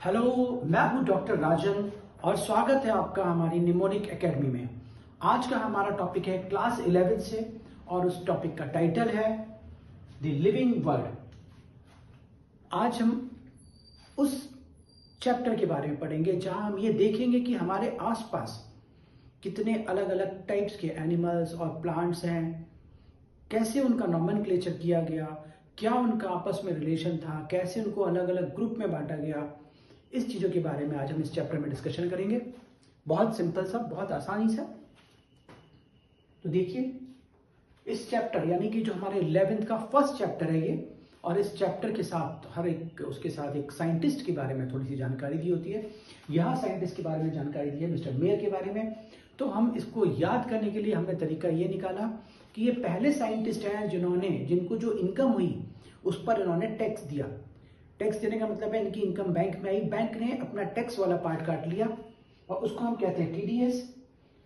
Hello, मैं हूं doctor राजन और स्वागत है आपका हमारी निमोनिक एकेडमी में। आज का हमारा टॉपिक है क्लास 11 से और उस टॉपिक का टाइटल है द लिविंग वर्ड। आज हम उस चैप्टर के बारे में पढ़ेंगे जहां हम ये देखेंगे कि हमारे आसपास कितने अलग अलग टाइप्स के एनिमल्स और प्लांट्स हैं, कैसे उनका नॉमेनक्लेचर किया गया, क्या उनका आपस में रिलेशन था, कैसे उनको अलग अलग ग्रुप में बांटा गया। इस चीज़ों के बारे में आज हम इस चैप्टर में डिस्कशन करेंगे। बहुत सिंपल सा, बहुत आसानी सा। तो देखिए, इस चैप्टर यानी कि जो हमारे 11th का फर्स्ट चैप्टर है ये, और इस चैप्टर के साथ हर एक उसके साथ एक साइंटिस्ट के बारे में थोड़ी सी जानकारी दी होती है। यहाँ साइंटिस्ट के बारे में जानकारी दी है मिस्टर मेयर के बारे में। तो हम इसको याद करने के लिए हमने तरीका ये निकाला कि ये पहले साइंटिस्ट हैं जिनको जो इनकम हुई उस पर इन्होंने टैक्स दिया। टैक्स देने का मतलब है इनकी इनकम बैंक में आई, बैंक ने अपना टैक्स वाला पार्ट काट लिया और उसको हम कहते हैं टीडीएस।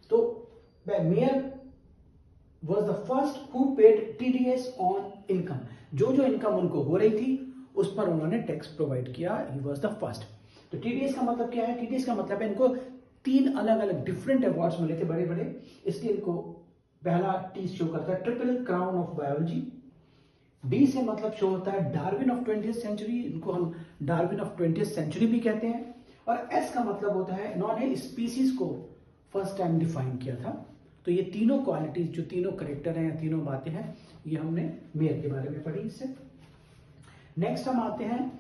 तो mayor was the first who paid TDS on income। जो इनकम उनको हो रही थी उस पर उन्होंने टैक्स प्रोवाइड किया। He was the first। तो TDS का मतलब क्या है? TDS का मतलब है इनको 3 अलग अलग डिफरेंट अवार्ड्स मिले थे बड़े बड़े। इसलिए इनको पहला टी शो करता है triple crown of biology. D से मतलब शो होता है डार्विन ऑफ 20th सेंचुरी, इनको हम डार्विन ऑफ 20th सेंचुरी भी कहते हैं। और एस का मतलब होता है इन्होंने स्पीसीज को फर्स्ट टाइम डिफाइन किया था। तो ये तीनों क्वालिटीज, जो तीनों करेक्टर हैं या तीनों बातें हैं, ये हमने मेयर के बारे में पढ़ी इससे। नेक्स्ट हम आते हैं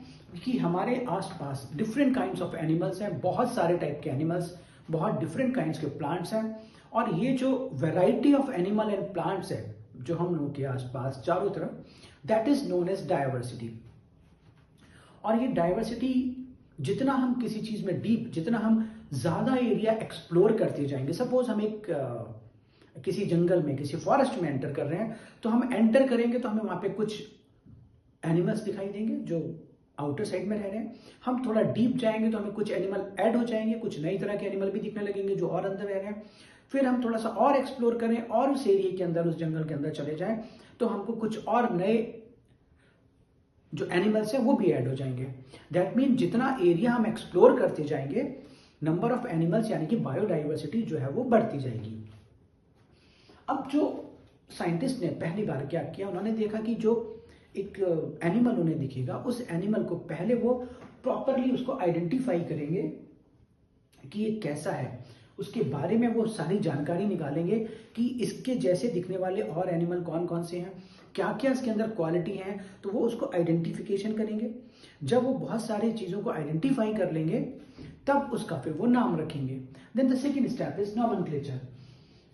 कि हमारे आसपास डिफरेंट काइंड्स ऑफ एनिमल्स हैं, बहुत सारे टाइप के एनिमल्स, बहुत डिफरेंट काइंड्स के प्लांट्स हैं। और ये जो variety of animal and plants है जो हम लोगों के आसपास चारों तरफ, that is known as diversity. और ये डायवर्सिटी जितना हम किसी चीज में डीप, जितना हम ज्यादा एरिया एक्सप्लोर करते जाएंगे, सपोज हम एक किसी जंगल में, किसी फॉरेस्ट में एंटर कर रहे हैं, तो हम एंटर करेंगे तो हमें वहां पे कुछ एनिमल्स दिखाई देंगे जो आउटर साइड में रह रहे हैं। हम थोड़ा डीप जाएंगे तो हमें कुछ एनिमल ऐड हो जाएंगे, कुछ नई तरह के एनिमल भी दिखने लगेंगे जो और अंदर रह रहे हैं। फिर हम थोड़ा सा और एक्सप्लोर करें और उस एरिया के अंदर, उस जंगल के अंदर चले जाएं, तो हमको कुछ और नए जो एनिमल्स हैं वो भी ऐड हो जाएंगे। दैट मीन जितना एरिया हम एक्सप्लोर करते जाएंगे, नंबर ऑफ एनिमल्स यानी कि बायोडाइवर्सिटी जो है वो बढ़ती जाएगी। अब जो साइंटिस्ट ने पहली बार क्या किया, उन्होंने देखा कि जो एक एनिमल उन्हें दिखेगा, उस एनिमल को पहले वो प्रॉपरली उसको आइडेंटिफाई करेंगे कि ये कैसा है, उसके बारे में वो सारी जानकारी निकालेंगे कि इसके जैसे दिखने वाले और एनिमल कौन कौन से हैं, क्या क्या इसके अंदर क्वालिटी हैं। तो वो उसको आइडेंटिफिकेशन करेंगे। जब वो बहुत सारी चीज़ों को आइडेंटिफाई कर लेंगे तब उसका फिर वो नाम रखेंगे। Then the second step is nomenclature.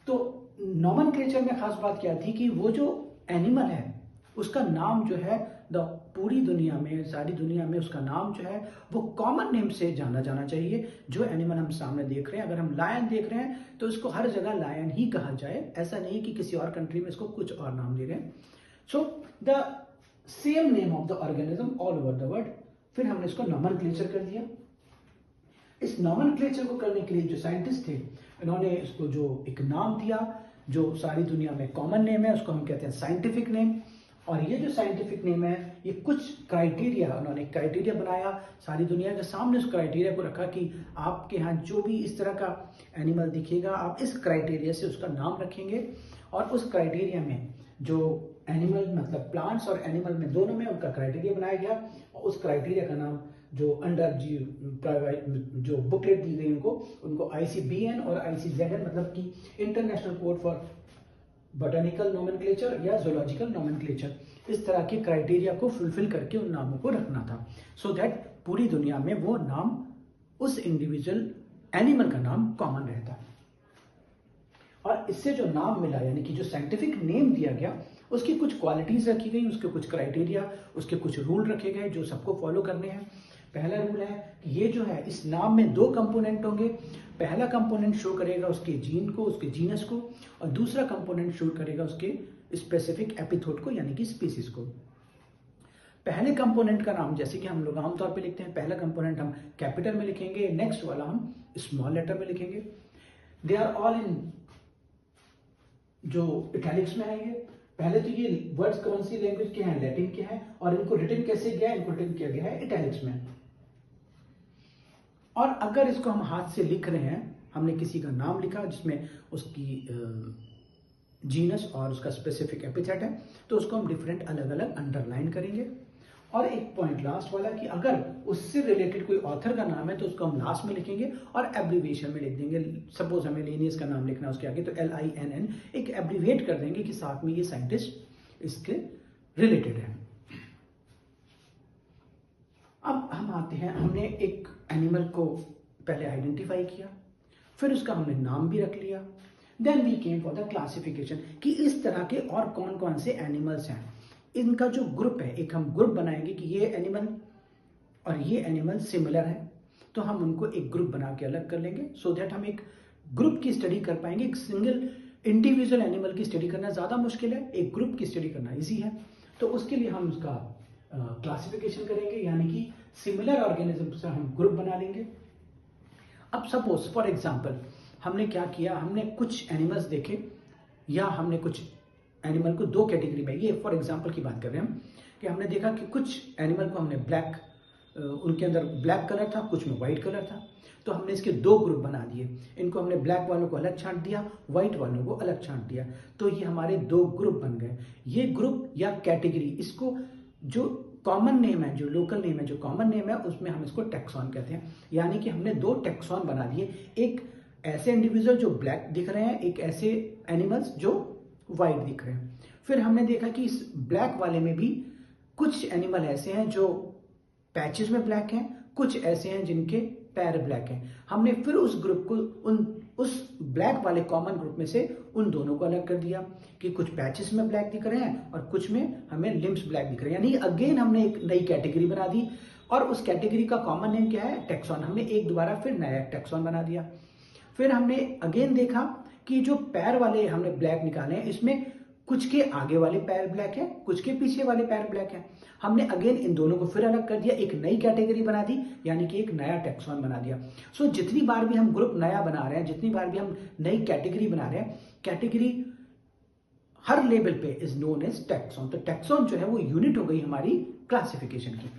तो नॉमेनक्लेचर में खास बात क्या थी कि वो जो एनिमल है उसका नाम जो है पूरी दुनिया में, सारी दुनिया में उसका नाम जो है वो कॉमन नेम से जाना जाना चाहिए। जो एनिमल हम सामने देख रहे हैं, अगर हम लायन देख रहे हैं तो इसको हर जगह लायन ही कहा जाए, ऐसा नहीं कि किसी और कंट्री में इसको कुछ और नाम दे रहे हैं। So the same name of the organism all over the world. फिर हमने इसको नॉमेनक्लेचर कर दिया। इस नॉमेनक्लेचर को करने के लिए जो साइंटिस्ट थे, इन्होंने इसको जो एक नाम दिया जो सारी दुनिया में कॉमन नेम है, उसको हम कहते हैं साइंटिफिक नेम। और ये जो साइंटिफिक नेम है, ये कुछ क्राइटेरिया, उन्होंने क्राइटेरिया बनाया, सारी दुनिया के सामने उस क्राइटेरिया को रखा कि आपके यहाँ जो भी इस तरह का एनिमल दिखेगा, आप इस क्राइटेरिया से उसका नाम रखेंगे। और उस क्राइटेरिया में जो एनिमल, मतलब प्लांट्स और एनिमल में दोनों में उनका क्राइटेरिया बनाया गया। और उस क्राइटेरिया का नाम जो अंडर जो बुकलेट दी गई उनको ICBN और ICZN, मतलब कि international code for botanical nomenclature या जूलॉजिकल नोमेनक्लेचर, इस तरह के क्राइटेरिया को फुलफिल करके उन नामों को रखना था, सो दैट पूरी दुनिया में वो नाम, उस इंडिविजुअल एनिमल का नाम कॉमन रहता। और इससे जो नाम मिला, यानी कि जो साइंटिफिक नेम दिया गया, उसकी कुछ क्वालिटीज रखी गई, उसके कुछ क्राइटेरिया, उसके कुछ रूल रखे गए जो सबको फॉलो करने हैं। पहला रूल है कि ये जो है, इस नाम में 2 कंपोनेंट होंगे। पहला कंपोनेंट शो करेगा उसके जीन को, उसके जीनस को, और दूसरा कंपोनेंट शो करेगा उसके स्पेसिफिक एपिथोड को, यानी कि स्पीसीज को। पहले कंपोनेंट का नाम, जैसे कि हम लोग आमतौर पे लिखते हैं, पहला कंपोनेंट हम कैपिटल में लिखेंगे, नेक्स्ट वाला हम स्मॉल लेटर में लिखेंगे। दे आर ऑल इन जो इटैलिक्स में आएंगे। पहले तो ये वर्ड्स कौन सी लैंग्वेज के हैं, लैटिन के हैं, और इनको रिटन कैसे किया है, इनको रिटन किया गया है इटैलिक्स में। और अगर इसको हम हाथ से लिख रहे हैं, हमने किसी का नाम लिखा जिसमें उसकी जीनस और उसका स्पेसिफिक एपिथेट है, तो उसको हम डिफरेंट अलग अलग अंडरलाइन करेंगे। और एक पॉइंट लास्ट वाला कि अगर उससे रिलेटेड कोई ऑथर का नाम है तो उसको हम लास्ट में लिखेंगे और एब्रीविएशन में लिख देंगे। सपोज हमें लिनियस का नाम लिखना है उसके आगे, तो LINN एक एब्रीविएट कर देंगे कि साथ में ये साइंटिस्ट इसके रिलेटेड है। अब हम आते हैं, हमने एक एनिमल को पहले आइडेंटिफाई किया, फिर उसका हमने नाम भी रख लिया, then we came for the classification कि इस तरह के और कौन कौन से एनिमल्स हैं। इनका जो ग्रुप है, एक हम ग्रुप बनाएंगे कि ये एनिमल और ये एनिमल सिमिलर है, तो हम उनको एक ग्रुप बना के अलग कर लेंगे, सो दैट हम एक ग्रुप की स्टडी कर पाएंगे। एक सिंगल इंडिविजुअल एनिमल की स्टडी करना ज़्यादा मुश्किल है, एक ग्रुप की स्टडी करना ईजी है। तो उसके लिए हम उसका क्लासिफिकेशन करेंगे, यानी कि सिमिलर ऑर्गेनिज्म से हम ग्रुप बना लेंगे। अब सपोज फॉर एग्जाम्पल हमने क्या किया, हमने कुछ एनिमल्स देखे या हमने कुछ एनिमल को दो कैटेगरी में, ये फॉर एग्जाम्पल की बात कर रहे हैं हम, कि हमने देखा कि कुछ एनिमल को हमने ब्लैक, उनके अंदर ब्लैक कलर था, कुछ में वाइट कलर था, तो हमने इसके दो ग्रुप बना दिए। इनको हमने ब्लैक वालों को अलग छांट दिया, व्हाइट वालों को अलग छांट दिया, तो ये हमारे दो ग्रुप बन गए। ये ग्रुप या कैटेगरी, इसको जो कॉमन नेम है, जो लोकल नेम है, जो कॉमन नेम है, उसमें हम इसको टैक्सॉन कहते हैं। यानी कि हमने दो टैक्सॉन बना दिए, एक ऐसे इंडिविजुअल जो ब्लैक दिख रहे हैं, एक ऐसे एनिमल्स जो वाइट दिख रहे हैं। फिर हमने देखा कि इस ब्लैक वाले में भी कुछ एनिमल ऐसे हैं जो पैचेस में ब्लैक हैं, कुछ ऐसे हैं जिनके पैर ब्लैक हैं। हमने फिर उस ग्रुप को उस ब्लैक वाले कॉमन ग्रुप में से उन दोनों को अलग कर दिया कि कुछ पैचेस में ब्लैक दिख रहे हैं और कुछ में हमें लिम्स ब्लैक दिख रहे हैं। यानी अगेन हमने एक नई कैटेगरी बना दी, और उस कैटेगरी का कॉमन नेम क्या है, टैक्सॉन। हमने एक दोबारा फिर नया टैक्सॉन बना दिया। फिर हमने अगेन देखा कि जो पैर वाले हमने ब्लैक निकाले हैं, इसमें कुछ के आगे वाले पैर ब्लैक है, कुछ के पीछे वाले पैर ब्लैक है। हमने अगेन इन दोनों को फिर अलग कर दिया, एक नई कैटेगरी बना दी, यानी कि एक नया टैक्सॉन बना दिया। सो जितनी बार भी हम ग्रुप नया बना रहे हैं, जितनी बार भी हम नई कैटेगरी बना रहे हैं, कैटेगरी हर लेवल पे इज नोन एज टैक्सॉन। तो टैक्सॉन जो है वो यूनिट हो गई हमारी क्लासिफिकेशन की।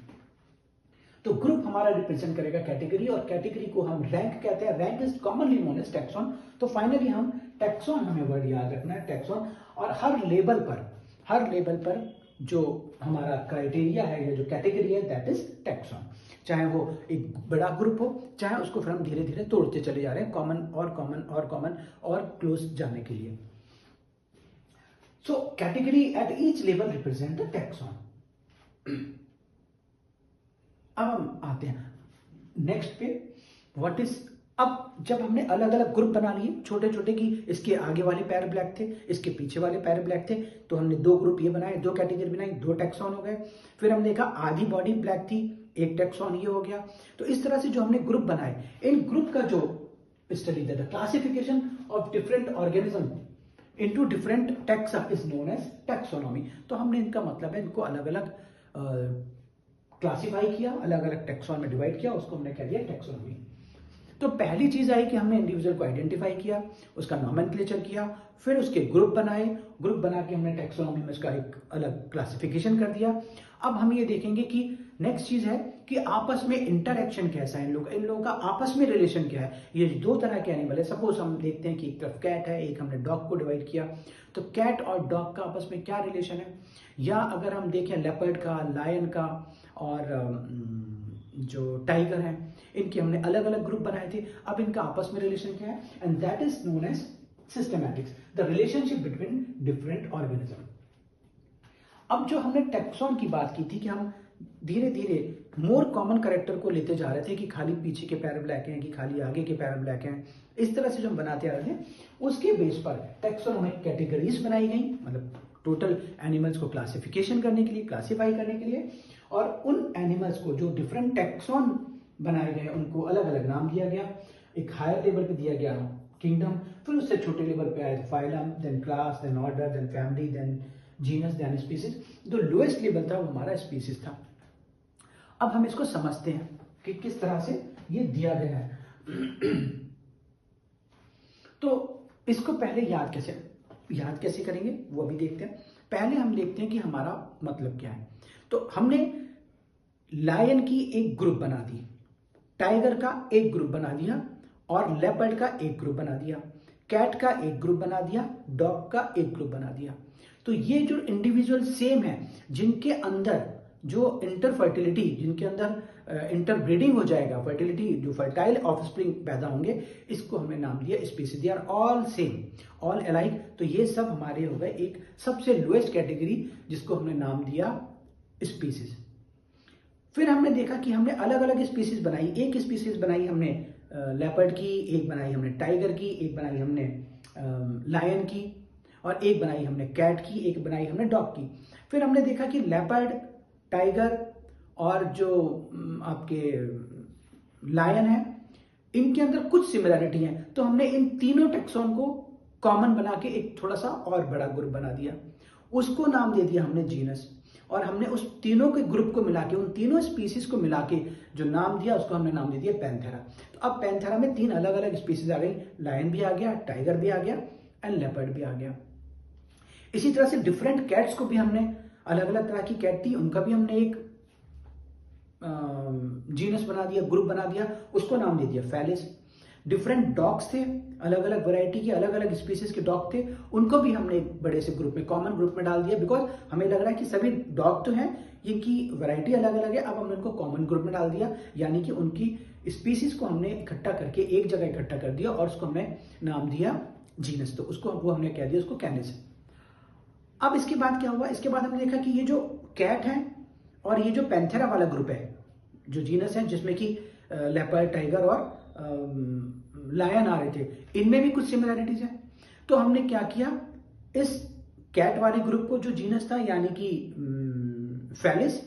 तो ग्रुप हमारा रिप्रेजेंट करेगा कैटेगरी, और कैटेगरी को हम रैंक कहते हैं। Rank is commonly known as taxon. तो फाइनली हम टैक्सॉन, हमें वर्ड याद रखना है टैक्सॉन, और हर लेवल पर जो हमारा क्राइटेरिया है या जो कैटेगरी है, दैट इज टैक्सॉन। चाहे वो एक बड़ा ग्रुप हो, चाहे उसको फिर हम धीरे धीरे तोड़ते चले जा रहे हैं, कॉमन और कॉमन और कॉमन और क्लोज जाने के लिए। So category at each level represent the taxon. अब हम आते हैं नेक्स्ट पे, व्हाट इज। अब जब हमने अलग अलग ग्रुप बना लिए छोटे छोटे, कि इसके आगे वाले पैर ब्लैक थे, इसके पीछे वाले पैर ब्लैक थे, तो हमने दो ग्रुप ये बनाए, दो कैटेगरी बनाई, दो टैक्सॉन हो गए। फिर हमने देखा आधी बॉडी ब्लैक थी, एक टैक्सॉन ये हो गया। तो इस तरह से जो हमने ग्रुप बनाए, इन ग्रुप का जो study the classification of different organism into different taxa is known as taxonomy. तो हमने इनका मतलब है, इनको अलग अलग क्लासिफाई किया, अलग अलग टैक्सॉन में डिवाइड किया, उसको हमने कह दिया टैक्सोनॉमी। तो पहली चीज आई कि हमने इंडिविजुअल को आइडेंटिफाई किया, उसका नॉमेनक्लेचर किया, फिर उसके ग्रुप बनाए, ग्रुप बना के हमने टैक्सोनॉमी में उसका एक अलग क्लासिफिकेशन कर दिया। अब हम ये देखेंगे कि नेक्स्ट चीज है कि आपस में इंटरेक्शन कैसा है, इन लोगों का आपस में रिलेशन क्या है। ये दो तरह के एनिमल है, सपोज हम देखते हैं कि एक तरफ कैट है, एक हमने डॉग को डिवाइड किया, तो कैट और डॉग का आपस में क्या रिलेशन है। या अगर हम देखें लेपर्ड का, लायन का और जो टाइगर है, इनके हमने अलग अलग ग्रुप बनाए थे। अब इनका आपस में रिलेशन क्या है, and that is known as systematics, the relationship between different organism. अब जो हमने टैक्सॉन की बात की थी कि हम धीरे धीरे मोर कॉमन कैरेक्टर को लेते जा रहे थे, कि खाली पीछे के पैर ब्लैक हैं, कि खाली आगे के पैर ब्लैक हैं, इस तरह से जो हम बनाते आ रहे थे, उसके बेस पर टैक्सोनॉमिक कैटेगरीज बनाई गई, मतलब टोटल एनिमल्स को क्लासिफिकेशन करने के लिए, क्लासिफाई करने के लिए, और उन एनिमल्स को जो डिफरेंट टैक्सॉन बनाए गए उनको अलग अलग नाम दिया गया। एक हायर लेवल पे दिया गया किंगडम, फिर उससे छोटे लेवल पे आया phylum, then class, then order, then family, then genus, then species. जो लोएस्ट लेवल था वो हमारा स्पीसीज था। अब हम इसको समझते हैं कि किस तरह से ये दिया गया है। तो इसको पहले याद कैसे करेंगे वो अभी देखते हैं। पहले हम देखते हैं कि हमारा मतलब क्या है। तो हमने लायन की एक ग्रुप बना दी, टाइगर का एक ग्रुप बना दिया और लेपर्ड का एक ग्रुप बना दिया, कैट का एक ग्रुप बना दिया, डॉग का एक ग्रुप बना दिया। तो ये जो इंडिविजुअल सेम है, जिनके अंदर जो इंटरफर्टिलिटी, जिनके अंदर इंटरब्रीडिंग हो जाएगा, फर्टिलिटी जो फर्टाइल ऑफस्प्रिंग पैदा होंगे, इसको हमने नाम दिया species. They are all same, all alike. तो ये सब हमारे हो गए एक सबसे लोएस्ट कैटेगरी, जिसको हमने नाम दिया स्पीसीज। फिर हमने देखा कि हमने अलग अलग स्पीसीज बनाई। एक स्पीसीज बनाई हमने लेपर्ड की, एक बनाई हमने टाइगर की, एक बनाई हमने लायन की, और एक बनाई हमने कैट की, एक बनाई हमने डॉग की। फिर हमने देखा कि लेपर्ड, टाइगर और जो आपके लायन है, इनके अंदर कुछ सिमिलरिटी है। तो हमने इन तीनों टेक्सॉन को कॉमन बना के एक थोड़ा सा और बड़ा ग्रुप बना दिया, उसको नाम दे दिया हमने जीनस। और हमने उस तीनों के ग्रुप को मिला के, उन तीनों स्पीसीज को मिला के जो नाम दिया, उसको हमने नाम दे दिया पैंथेरा। तो अब पैंथेरा में 3 अलग अलग स्पीसीज आ गई, लायन भी आ गया, टाइगर भी आ गया एंड लेपर्ड भी आ गया। इसी तरह से डिफरेंट कैट्स को भी हमने, अलग अलग तरह की कैट थी, उनका भी हमने एक जीनस बना दिया, ग्रुप बना दिया, उसको नाम दे दिया फेलिस। डिफरेंट डॉग्स थे, अलग अलग वैरायटी के, अलग अलग स्पीसीज के डॉग थे, उनको भी हमने एक बड़े से ग्रुप में, कॉमन ग्रुप में डाल दिया, बिकॉज हमें लग रहा है कि सभी डॉग तो हैं, इनकी वैरायटी अलग अलग है। अब हमने उनको कॉमन ग्रुप में डाल दिया, यानी कि उनकी स्पीसीज को हमने इकट्ठा करके एक जगह इकट्ठा कर दिया और उसको हमने नाम दिया जीनस। तो उसको वो हमने कह दिया उसको कैनिस। अब इसके बाद क्या हुआ, इसके बाद हमने देखा कि ये जो कैट है और ये जो पैंथेरा वाला ग्रुप है, जो जीनस है जिसमें कि लेपर्ड, टाइगर और लायन आ रहे थे, इनमें भी कुछ सिमिलरिटीज है। तो हमने क्या किया, इस कैट वाले ग्रुप को, जो जीनस था यानी कि फेलिस,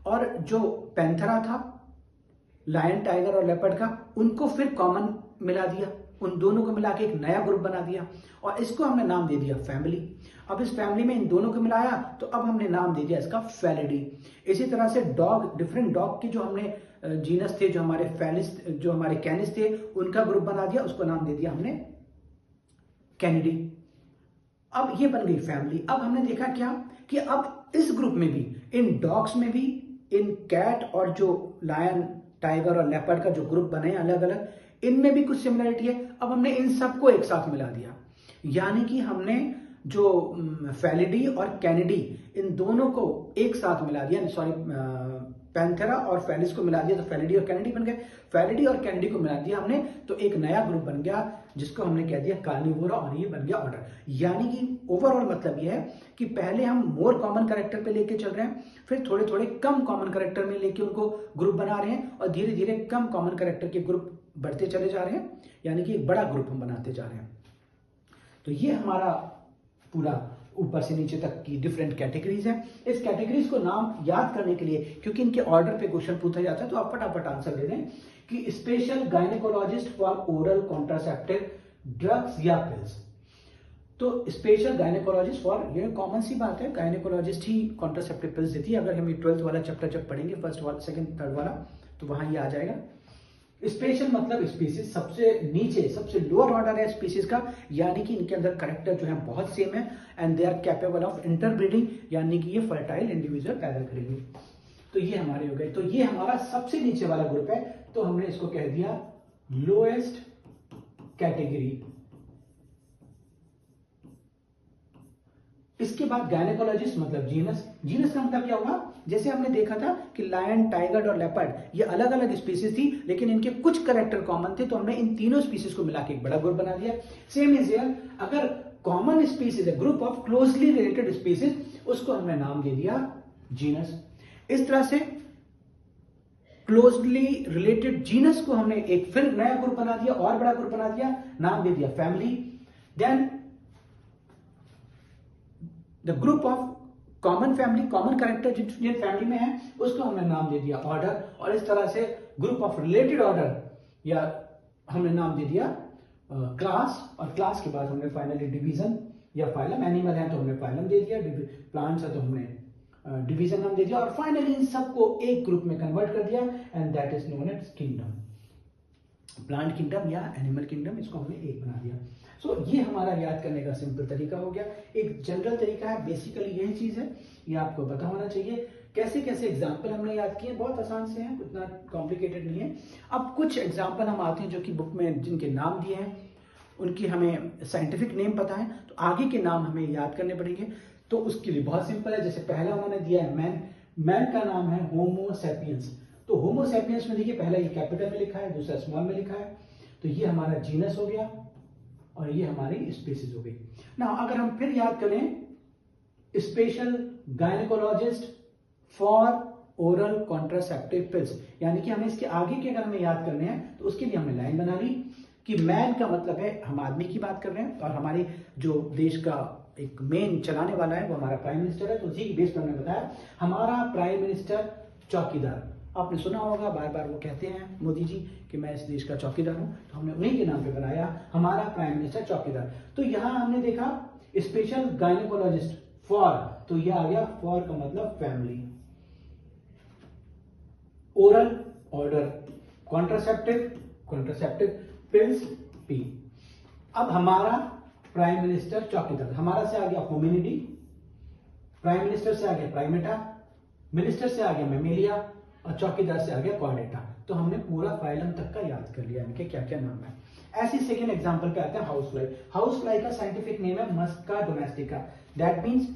और जो पैंथेरा था, लायन, टाइगर और लेपर्ड का, उनको फिर कॉमन मिला दिया, उन दोनों को मिला के एक नया ग्रुप बना दिया और इसको हमने नाम दे दिया फैमिली। अब इस फैमिली में इन दोनों को मिलाया तो अब हमने नाम दे दिया इसका फेलिडी। इसी तरह से डॉग, डिफरेंट डॉग के जो हमने जीनस थे, जो हमारे फेलिस, जो हमारे कैनिस थे, उनका ग्रुप बना दिया, उसको नाम दे दिया हमने कैनिडी। अब ये बन गई फैमिली। अब हमने देखा क्या कि अब इस ग्रुप में भी, इन डॉग्स में भी, इन कैट और जो लायन, टाइगर और लेपर्ड का जो ग्रुप बने अलग अलग, इनमें भी कुछ सिमिलरिटी है। अब हमने इन सबको एक साथ मिला दिया, यानी कि हमने जो फेलिडी और कैनिडी, इन दोनों को एक साथ मिला दिया, सॉरी पैंथेरा और फेलिस को मिला दिया, तो फेलिडी और कैनिडी बन गए। फेलिडी और कैनिडी को मिला दिया हमने तो एक नया ग्रुप बन गया, जिसको हमने कह दिया कार्निवोरा, और ये बन गया ऑर्डर। यानी कि ओवरऑल मतलब ये है कि पहले हम मोर कॉमन कैरेक्टर पे लेके चल रहे हैं, फिर थोड़े थोड़े कम कॉमन कैरेक्टर में लेके उनको ग्रुप बना रहे हैं, और धीरे धीरे कम कॉमन कैरेक्टर के ग्रुप बढ़ते चले जा रहे हैं, यानी कि एक बड़ा ग्रुप हम बनाते जा रहे हैं। तो ये हमारा पूरा ऊपर से नीचे तक की डिफरेंट कैटेगरीज है। इस कैटेगरीज को नाम याद करने के लिए, क्योंकि इनके ऑर्डर पे क्वेश्चन पूछा जाता है, तो आप फटाफट आंसर दे दें कि special gynaecologist for oral contraceptive drugs या पिल्स। तो स्पेशल गायनेकोलॉजिस्ट फॉर, ये कॉमन सी बात है, गायनेकोलॉजिस्ट ही कॉन्ट्रासेप्टिव पिल्स देती है। अगर हम 12th वाला चैप्टर जब पढ़ेंगे, फर्स्ट वाला, सेकंड, थर्ड वाला, तो वहां ये आ जाएगा। स्पेशल मतलब स्पीसीज, सबसे नीचे, सबसे लोअर ऑर्डर है स्पीसीज का, यानी कि इनके अंदर कैरेक्टर जो है बहुत सेम है, and they are capable of interbreeding, यानी कि ये फर्टाइल इंडिविजुअल पैदा करेंगे। तो ये हमारे हो गए। तो ये हमारा सबसे नीचे वाला ग्रुप है, तो हमने इसको कह दिया लोएस्ट कैटेगरी। इसके बाद गायनेकोलॉजिस्ट मतलब जीनस। जीनस का मतलब क्या हुआ, जैसे हमने देखा था कि लायन, टाइगर और लेपर्ड ये अलग अलग स्पीसीज थी, लेकिन इनके कुछ कैरेक्टर कॉमन थे, तो हमने इन तीनों स्पीसीज को मिला के एक बड़ा ग्रुप बना दिया। सेम इज हियर, अगर कॉमन स्पीसीज है, group of closely related species, उसको हमने नाम दे दिया जीनस। इस तरह से क्लोजली रिलेटेड जीनस को हमने एक फिर नया ग्रुप बना दिया, और बड़ा ग्रुप बना दिया, नाम दे दिया family. Then the group of common family, common character जिन फैमिली में है, उसको हमने नाम दे दिया ऑर्डर। और इस तरह से ग्रुप ऑफ रिलेटेड ऑर्डर या हमने नाम दे दिया क्लास, और क्लास के बाद हमने फाइनली डिवीजन या फाइलम। एनिमल है तो हमने फाइलम दे दिया, प्लांट्स है तो हमने डिवीजन नाम दे दिया, और फाइनली इन सबको एक ग्रुप में कन्वर्ट कर दिया, and that is known as kingdom. Plant kingdom या एनिमल किंगडम, इसको हमने एक बना दिया। सो ये हमारा याद करने का सिंपल तरीका हो गया। एक जनरल तरीका है, बेसिकली यही चीज है, ये आपको पता होना चाहिए। कैसे कैसे एग्जाम्पल हमने याद किए, बहुत आसान से हैं, उतना कॉम्प्लिकेटेड नहीं है। अब कुछ एग्जाम्पल हम आते हैं जो कि बुक में जिनके नाम दिए हैं उनकी हमें साइंटिफिक नेम पता है, तो आगे के नाम हमें याद करने पड़ेंगे। तो उसके लिए बहुत सिंपल है। जैसे पहला उन्होंने दिया है मैन, मैन का नाम है होमो सैपियंस। तो होमो सैपियंस में देखिए पहला ये कैपिटल में लिखा है, दूसरा स्मॉल में लिखा है, तो ये हमारा जीनस हो गया और ये हमारी स्पीसीज हो गई ना। अगर हम फिर याद करें, special gynaecologist for oral contraceptive pills, यानी कि हमें इसके आगे के अगर हमें याद करने हैं तो उसके लिए हमने लाइन बना ली कि मैन का मतलब है हम आदमी की बात कर रहे हैं, और हमारे जो देश का एक मेन चलाने वाला है वो हमारा प्राइम मिनिस्टर है। तो उसी की बेस पर हमने बताया हमारा प्राइम मिनिस्टर चौकीदार। आपने सुना होगा, बार बार वो कहते हैं मोदी जी कि मैं इस देश का चौकीदार हूं, तो हमने उन्हीं के नाम पे बनाया हमारा प्राइम मिनिस्टर चौकीदार। तो यहां हमने देखा स्पेशल गायनेकोलॉजिस्ट फॉर, तो ये आ गया फॉर का मतलब family, oral order, contraceptive pills P. अब हमारा प्राइम मिनिस्टर चौकीदार, हमारा से आ गया होमिनिडी, प्राइम मिनिस्टर से आ गया प्राइमेटा, मिनिस्टर से आ गया मेमेलिया और चौकीदार से आ गया कॉर्डेटा। तो हमने पूरा फाइलम तक का याद कर लिया, इनके क्या क्या नाम है। ऐसी सेकेंड एग्जांपल पे आते हैं हाउस फ्लाई। हाउस फ्लाई का साइंटिफिक नेम है मस्का डोमेस्टिका। दैट मींस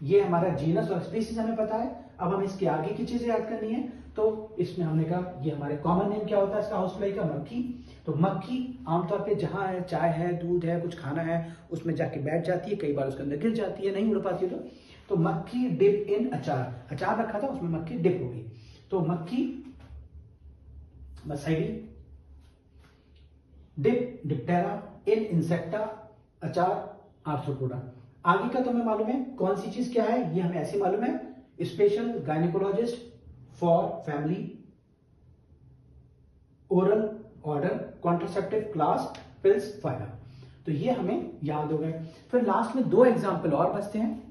ये हमारा जीनस और स्पीसीज हमें पता है। अब हम इसके आगे की चीजें याद करनी है, तो इसमें हमने कहा ये हमारे कॉमन नेम क्या होता है इसका हाउस फ्लाई का, मक्खी। तो मक्खी आमतौर पे जहां है, चाय है, दूध है, कुछ खाना है, उसमें जाके बैठ जाती है, कई बार उसके अंदर गिर जाती है, नहीं उड़ पाती है। तो मक्खी डिप इन अचार, अचार रखा था उसमें मक्खी डिप हो गई, तो मक्खी मसाइडी, डिप डिप्टेरा, इन इंसेक्टा, अचार आर्थ्रोपोडा। आगे का तो हमें मालूम है कौन सी चीज क्या है, ये हमें ऐसे मालूम है, special gynaecologist for family, oral order, contraceptive class, pills phylum. तो ये हमें याद हो गए। फिर लास्ट में दो एग्जाम्पल और बचते हैं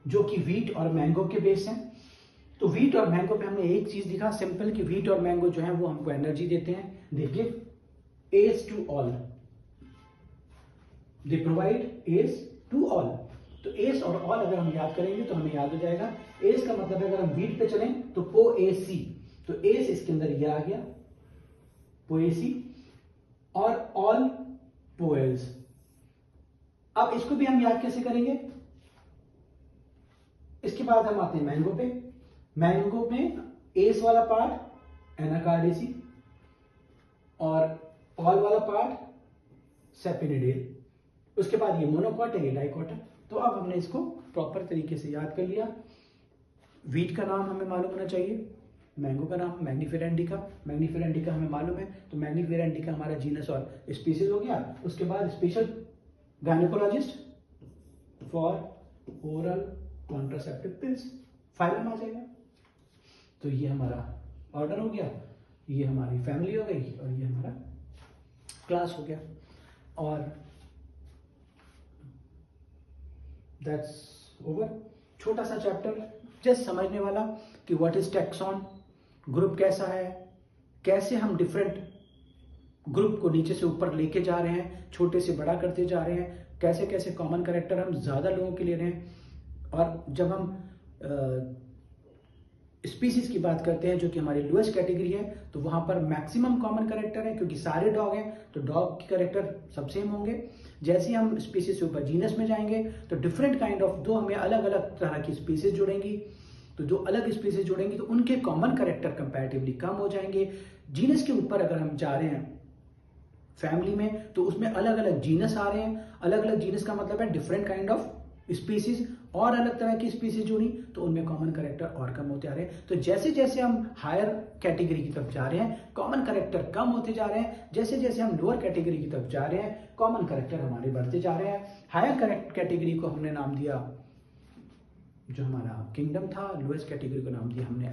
जो कि व्हीट और मैंगो के बेस हैं। तो व्हीट और मैंगो पे हमने एक चीज दिखा सिंपल कि व्हीट और मैंगो जो है वो हमको एनर्जी देते हैं, they give us to all, they provide us to all. तो एस और ऑल अगर हम याद करेंगे तो हमें याद हो जाएगा। एस का मतलब है अगर हम व्हीट पे चलें तो पोएसी, तो एस इसके अंदर ये आ गया पोएसी, और ऑल पोएल्स। अब इसको भी हम याद कैसे करेंगे, इसके बाद हम आते हैं मैंगो पे। मैंगो में एस वाला पार्ट एनाकार्डेसी और ऑल वाला पार्ट सेपिनिडेल, उसके बाद ये मोनोकॉट है, ये डाइकॉट है। तो अब हमने इसको प्रॉपर तरीके से याद कर लिया। व्हीट का नाम हमें मालूम होना चाहिए, मैंगो का नाम मैग्निफेरा इंडिका, मैग्निफेरा इंडिका हमें मालूम है, तो मैग्निफेरा इंडिका हमारा जीनस और स्पीसीज हो गया। उसके बाद special gynaecologist for oral contraceptive pills, phylum आ जाएगा। तो ये हमारा ऑर्डर हो गया, ये हमारी फैमिली हो गई और ये हमारा क्लास हो गया। और दैट्स ओवर। छोटा सा चैप्टर जस्ट समझने वाला कि व्हाट इज टैक्सॉन, ग्रुप कैसा है, कैसे हम डिफरेंट ग्रुप को नीचे से ऊपर लेके जा रहे हैं, छोटे से बड़ा करते जा रहे हैं, कैसे कैसे कॉमन कैरेक्टर हम ज्यादा लोगों के ले रहे हैं। और जब हम स्पीसीज की बात करते हैं जो कि हमारी लोएस्ट कैटेगरी है, तो वहां पर मैक्सिमम कॉमन कैरेक्टर है, क्योंकि सारे डॉग हैं तो डॉग के कैरेक्टर सब सेम होंगे। जैसे ही हम स्पीसीज से ऊपर जीनस में जाएंगे तो डिफरेंट काइंड ऑफ, दो हमें अलग अलग तरह की स्पीसीज जुड़ेंगी, तो जो अलग स्पीसीज जुड़ेंगी तो उनके कॉमन कैरेक्टर कंपैरेटिवली कम हो जाएंगे। जीनस के ऊपर अगर हम जा रहे हैं फैमिली में, तो उसमें अलग अलग जीनस आ रहे हैं। अलग अलग जीनस का मतलब है डिफरेंट काइंड ऑफ स्पीसीज, और अलग तरह की स्पीसीज जुड़ी तो उनमें कॉमन कैरेक्टर और कम होते आ रहे हैं। तो जैसे जैसे हम हायर कैटेगरी की तरफ जा रहे हैं कॉमन कैरेक्टर कम होते जा रहे हैं, जैसे जैसे हम लोअर कैटेगरी की तरफ जा रहे हैं कॉमन कैरेक्टर हमारे बढ़ते जा रहे हैं। हायर कैटेगरी को हमने नाम दिया जो हमारा किंगडम था, लोएस्ट कैटेगरी को नाम दिया हमने